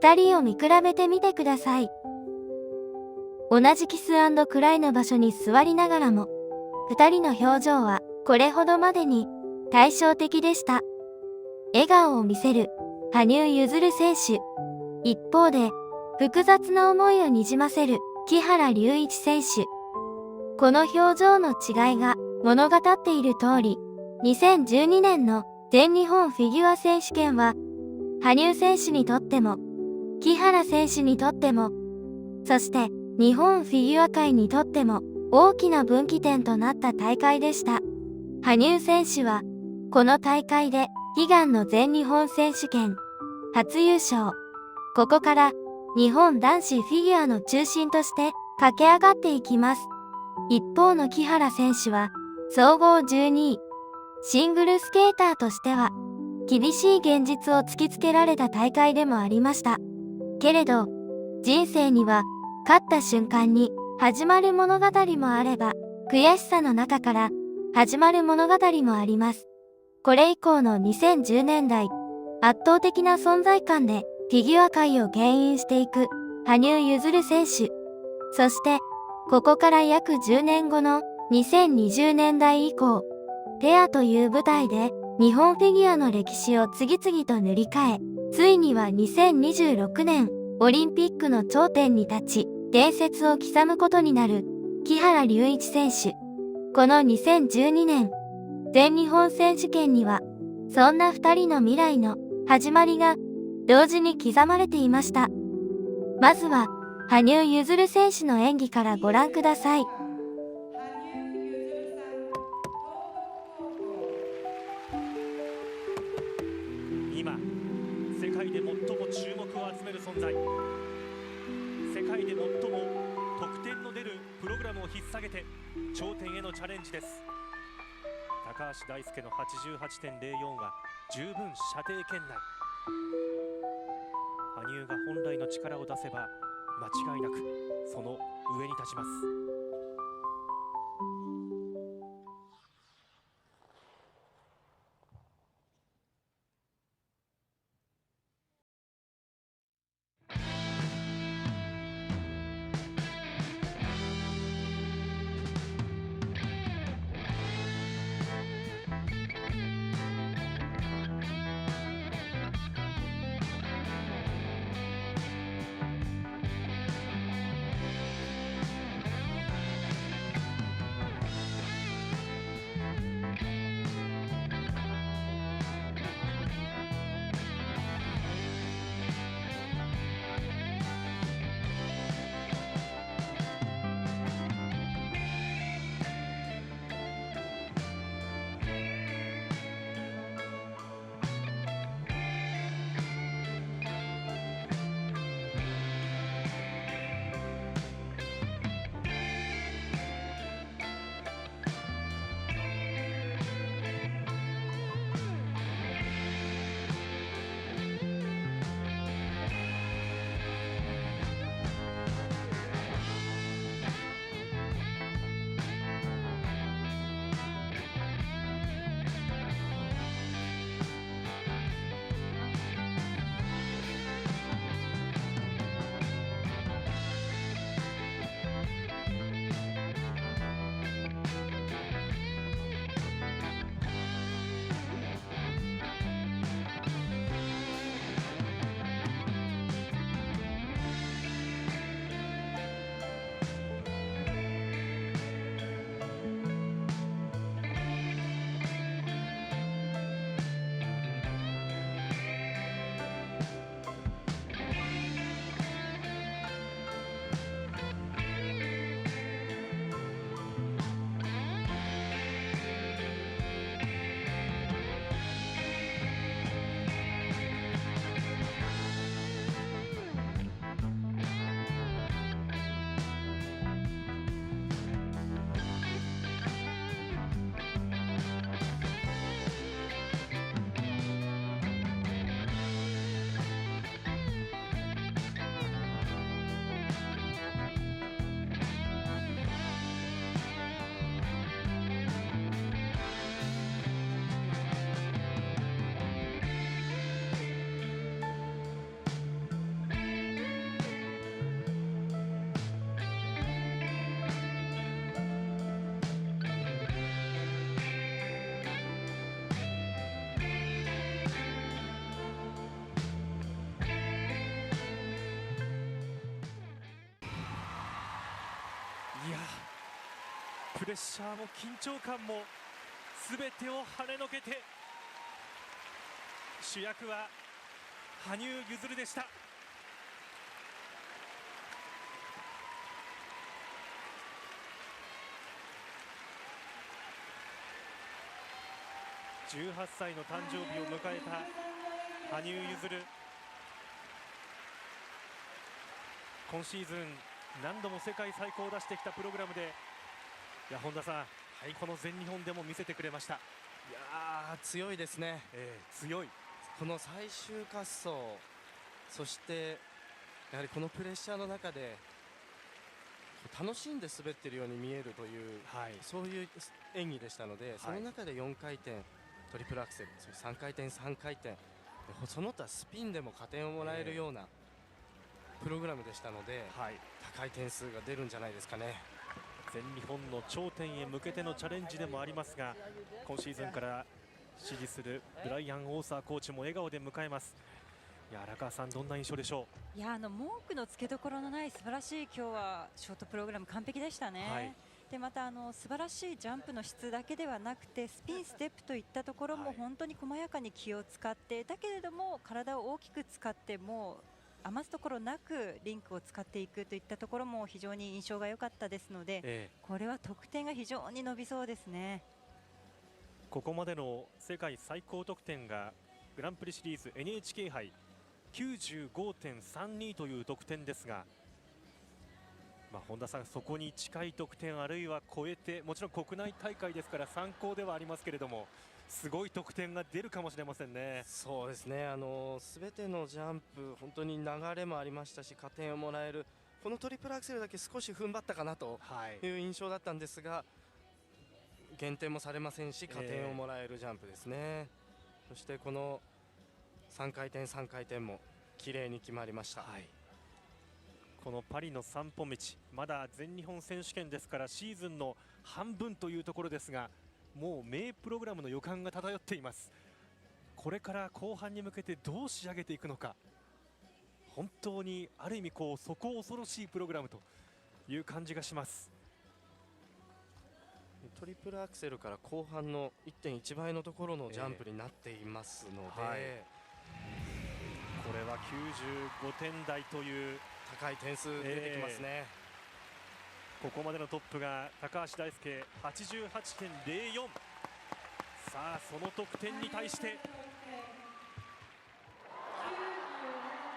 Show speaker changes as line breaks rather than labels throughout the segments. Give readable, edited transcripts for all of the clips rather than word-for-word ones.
2人を見比べてみてください。同じキス&クライの場所に座りながらも、2人の表情はこれほどまでに対照的でした。笑顔を見せる羽生結弦選手。一方で、複雑な思いをにじませる木原龍一選手。この表情の違いが物語っている通り、2012年の全日本フィギュア選手権は、羽生選手にとっても、木原選手にとっても、そして日本フィギュア界にとっても大きな分岐点となった大会でした。羽生選手は、この大会で悲願の全日本選手権初優勝。ここから日本男子フィギュアの中心として駆け上がっていきます。一方の木原選手は総合12位。シングルスケーターとしては厳しい現実を突きつけられた大会でもありました。けれど人生には勝った瞬間に始まる物語もあれば悔しさの中から始まる物語もあります。これ以降の2010年代、圧倒的な存在感でフィギュア界を牽引していく羽生結弦選手。そして、ここから約10年後の2020年代以降、ペアという舞台で日本フィギュアの歴史を次々と塗り替え、ついには2026年オリンピックの頂点に立ち、伝説を刻むことになる木原龍一選手。この2012年、全日本選手権には、そんな2人の未来の始まりが同時に刻まれていました。まずは、羽生結弦選手の演技からご覧ください。
今、世界で最も注目を集める存在。世界で最も得点の出るプログラムを引っ提げて頂点へのチャレンジです。高橋大輔の 88.04 は十分射程圏内。羽生が本来の力を出せば間違いなくその上に立ちます。プレッシャーも緊張感も全てを跳ねのけて、主役は羽生結弦でした。18歳の誕生日を迎えた羽生結弦、今シーズン何度も世界最高を出してきたプログラムで、いや本田さん、はい、この全日本でも見せてくれました。
いやー強いですね、
強い。
この最終滑走、そしてやはりこのプレッシャーの中で楽しんで滑っているように見えるという、
はい、
そういう演技でしたので、その中で4回転トリプルアクセル、そして3回転3回転、その他スピンでも加点をもらえるようなプログラムでしたので、
はい、
高い点数が出るんじゃないですかね。
全日本の頂点へ向けてのチャレンジでもありますが、今シーズンから支持するブライアン・オーサーコーチも笑顔で迎えます。いや荒川さん、どんな印象でしょう。
いや文句のつけどころのない素晴らしい今日はショートプログラム完璧でしたね。
はい、
でまた素晴らしいジャンプの質だけではなくて、スピンステップといったところも本当に細やかに気を使って、だけれども体を大きく使っても余すところなくリンクを使っていくといったところも非常に印象が良かったですので、これは得点が非常に伸びそうですね。
ここまでの世界最高得点がグランプリシリーズ NHK 杯 95.32 という得点ですが、本田さん、そこに近い得点あるいは超えて、もちろん国内大会ですから参考ではありますけれども、すごい得点が出るかもしれませんね。
そうですね、すべてのジャンプ本当に流れもありましたし、加点をもらえる、このトリプルアクセルだけ少し踏ん張ったかなという印象だったんですが、減点もされませんし加点をもらえるジャンプですね。そしてこの3回転3回転も綺麗に決まりました。
このパリの散歩道、まだ全日本選手権ですからシーズンの半分というところですが、もう名プログラムの予感が漂っています。これから後半に向けてどう仕上げていくのか、本当にある意味底恐ろしいプログラムという感じがします。
トリプルアクセルから後半の 1.1 倍のところのジャンプになっていますので、
これは95点台という
高い点数出てきますね。
ここまでのトップが高橋大輔 88.04。 さあその得点に対して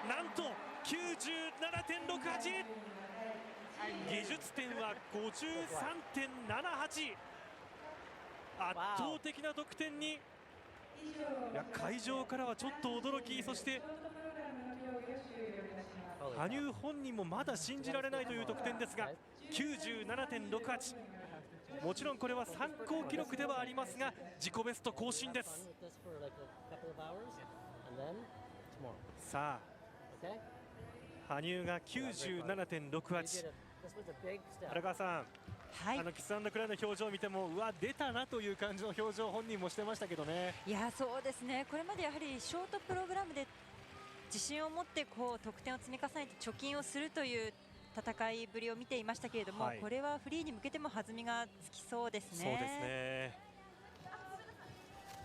なんと 97.68、 技術点は 53.78、 圧倒的な得点に、会場からはちょっと驚き、そして羽生本人もまだ信じられないという得点ですが 97.68、 もちろんこれは参考記録ではありますが自己ベスト更新です。さあ羽生が 97.68、 荒川さん、キス&クライの表情を見ても、うわ出たなという感じの表情本人もしてましたけどね。
いやそうですね、これまでやはりショートプログラムで自信を持って得点を積み重ねて貯金をするという戦いぶりを見ていましたけれども、これはフリーに向けても弾みがつきそうですね。
そうですね。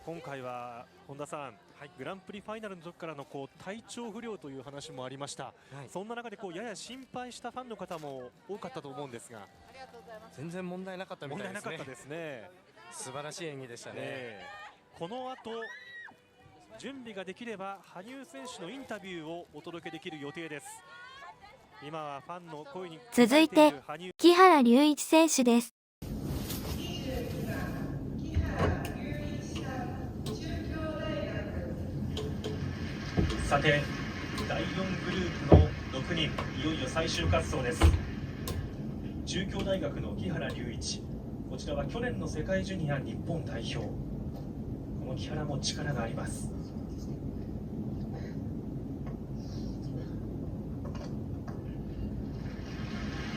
今回は本田さん、グランプリファイナルの時からの体調不良という話もありました。そんな中でやや心配したファンの方も多かったと思うんですが、
全然問題なかったみたいですね。
問題なかったですね。
素晴らしい演技でしたね。
この後準備ができれば羽生選手のインタビューをお届けできる予定です。今はファンの声に
続いて木原龍一選手です。
さて第4グループの6人、いよいよ最終滑走です。中京大学の木原龍一、こちらは去年の世界ジュニア日本代表。この木原も力があります。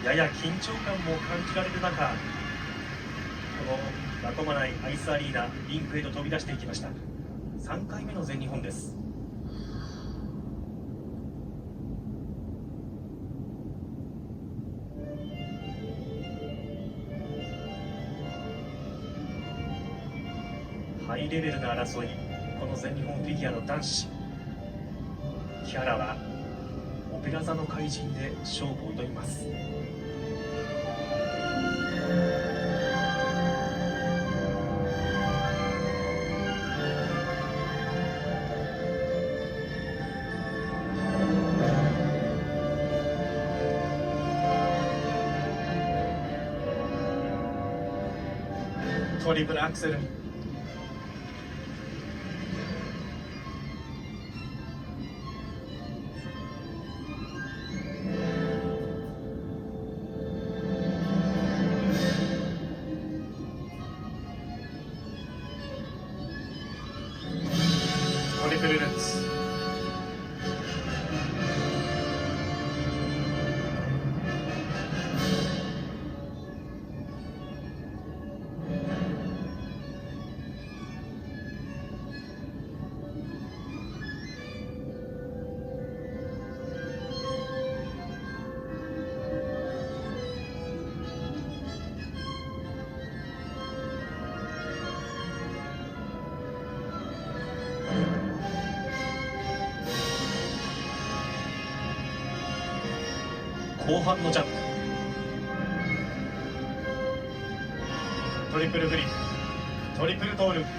やや緊張感も感じられる中、このラコマナイアイスアリーナリンクへと飛び出していきました。3回目の全日本です。ハイレベルな争い、この全日本フィギュアの男子。木原はオペラ座の怪人で勝負を挑みます。トリプルアクセル。トリプルルッツ。後半のジャンプ。トリプルフリップ、トリプルトーループ。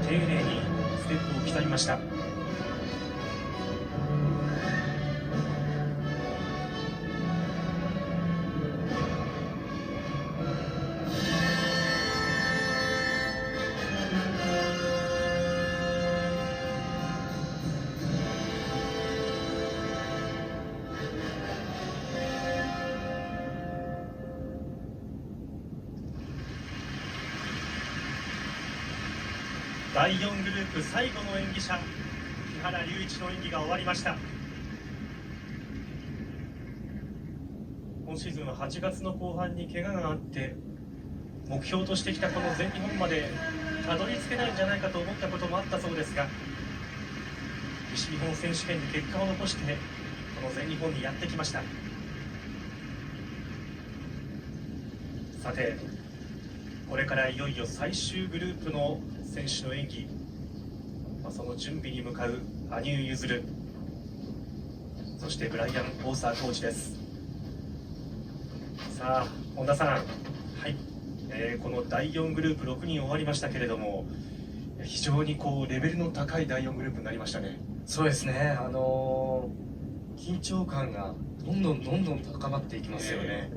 丁寧にステップを刻みました。第4グループ最後の演技者、木原龍一の演技が終わりました。今シーズンは8月の後半に怪我があって、目標としてきたこの全日本までたどり着けないんじゃないかと思ったこともあったそうですが、西日本選手権に結果を残してこの全日本にやってきました。さて、これからいよいよ最終グループの選手の演技、その準備に向かう羽生結弦、そしてブライアン・オーサーコーチです。さあ本田さん、はい、この第4グループ6人終わりましたけれども、非常にレベルの高い第4グループになりましたね。
そうですね、緊張感がどんどん高まっていきますよね。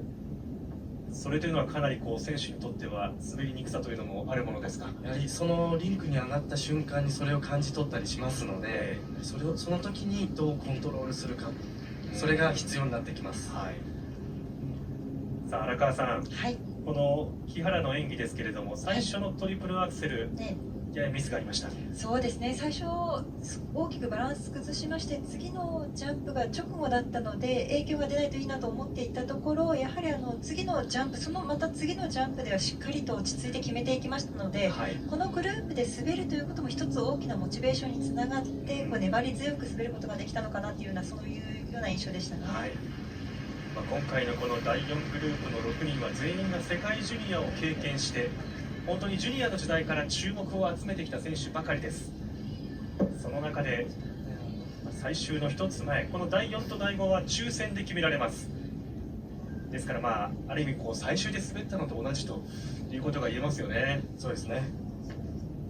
それというのはかなり選手にとっては滑りにくさというのもあるものですか。
やはりそのリンクに上がった瞬間にそれを感じ取ったりしますので、その時にどうコントロールするか、それが必要になってきます。
はい、さあ荒川さん、
はい、
この木原の演技ですけれども、最初のトリプルアクセル、ややミスがありました。
そうですね、最初大きくバランス崩しまして、次のジャンプが直後だったので影響が出ないといいなと思っていたところ、やはり次のジャンプ、また次のジャンプではしっかりと落ち着いて決めていきましたので、はい、このグループで滑るということも一つ大きなモチベーションにつながって、粘り強く滑ることができたのかなというような、そういうような印象でしたね。はい、
今回のこの第4グループの6人は全員が世界ジュニアを経験して、本当にジュニアの時代から注目を集めてきた選手ばかりです。その中で最終の1つ前、この第4と第5は抽選で決められます。ですからある意味最終で滑ったのと同じということが言えますよね。
そうですね。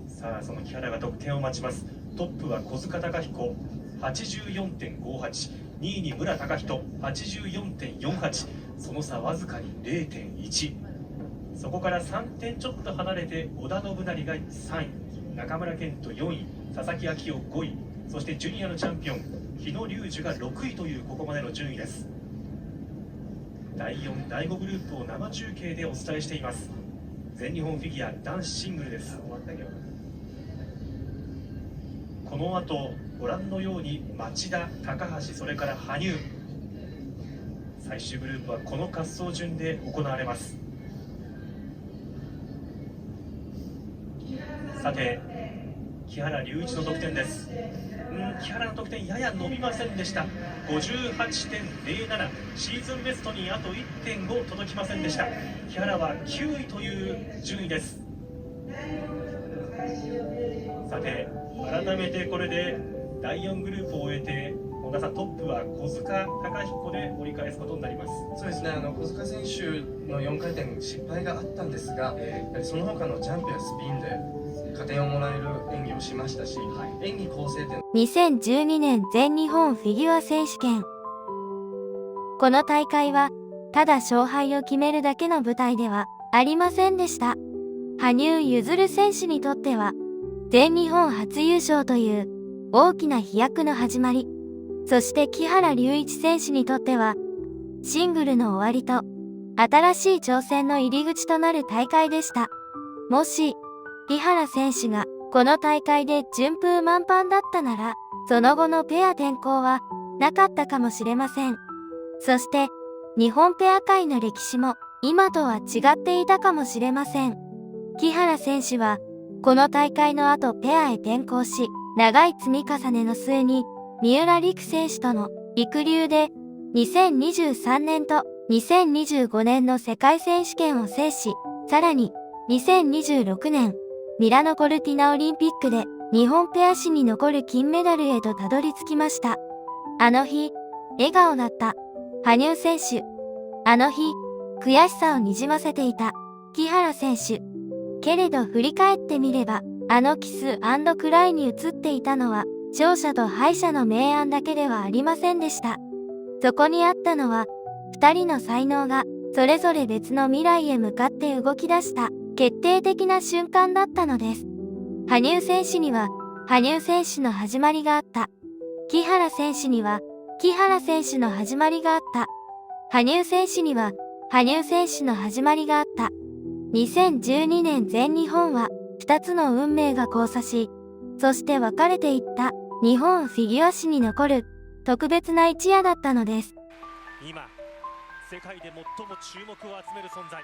さあその木原が得点を待ちます。トップは小塚貴彦 84.58、2位に村貴人 84.48、その差わずかに 0.1。 そこから3点ちょっと離れて織田信成が3位、中村健人4位、佐々木昭夫5位、そしてジュニアのチャンピオン日野龍樹が6位というここまでの順位です。第4、第5グループを生中継でお伝えしています。全日本フィギュア男子シングルです。この後ご覧のように町田、高橋、それから羽生、最終グループはこの滑走順で行われます。さて木原龍一の得点です。木原の得点やや伸びませんでした。 58.07、 シーズンベストにあと 1.5 届きませんでした。木原は9位という順位です。さて改めてこれで第4グループを終えて本田さん、トップは小塚貴彦で折り返すことになります。
そうですね、小塚選手の4回転失敗があったんですが、やはりその他のジャンプやスピンで加点をもらえる演技をしましたし、演技構成点
2012年全日本フィギュア選手権。この大会はただ勝敗を決めるだけの舞台ではありませんでした。羽生結弦選手にとっては全日本初優勝という大きな飛躍の始まり、そして木原龍一選手にとってはシングルの終わりと新しい挑戦の入り口となる大会でした。もし木原選手がこの大会で順風満帆だったなら、その後のペア転向はなかったかもしれません。そして日本ペア界の歴史も今とは違っていたかもしれません。木原選手はこの大会の後ペアへ転向し、長い積み重ねの末に三浦璃来選手とのりくりゅうで2023年と2025年の世界選手権を制し、さらに2026年ミラノコルティナオリンピックで日本ペア史に残る金メダルへとたどり着きました。あの日笑顔だった羽生選手、あの日悔しさをにじませていた木原選手。けれど振り返ってみれば、あのキス&クライに映っていたのは勝者と敗者の明暗だけではありませんでした。そこにあったのは2人の才能がそれぞれ別の未来へ向かって動き出した決定的な瞬間だったのです。羽生選手には羽生選手の始まりがあった。木原選手には木原選手の始まりがあった。羽生選手には羽生選手の始まりがあった。2012年全日本は2つの運命が交差し、そして分かれていった日本フィギュア史に残る特別な一夜だったのです。
今世界で最も注目を集める存在、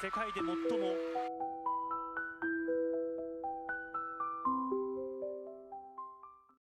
世界で最も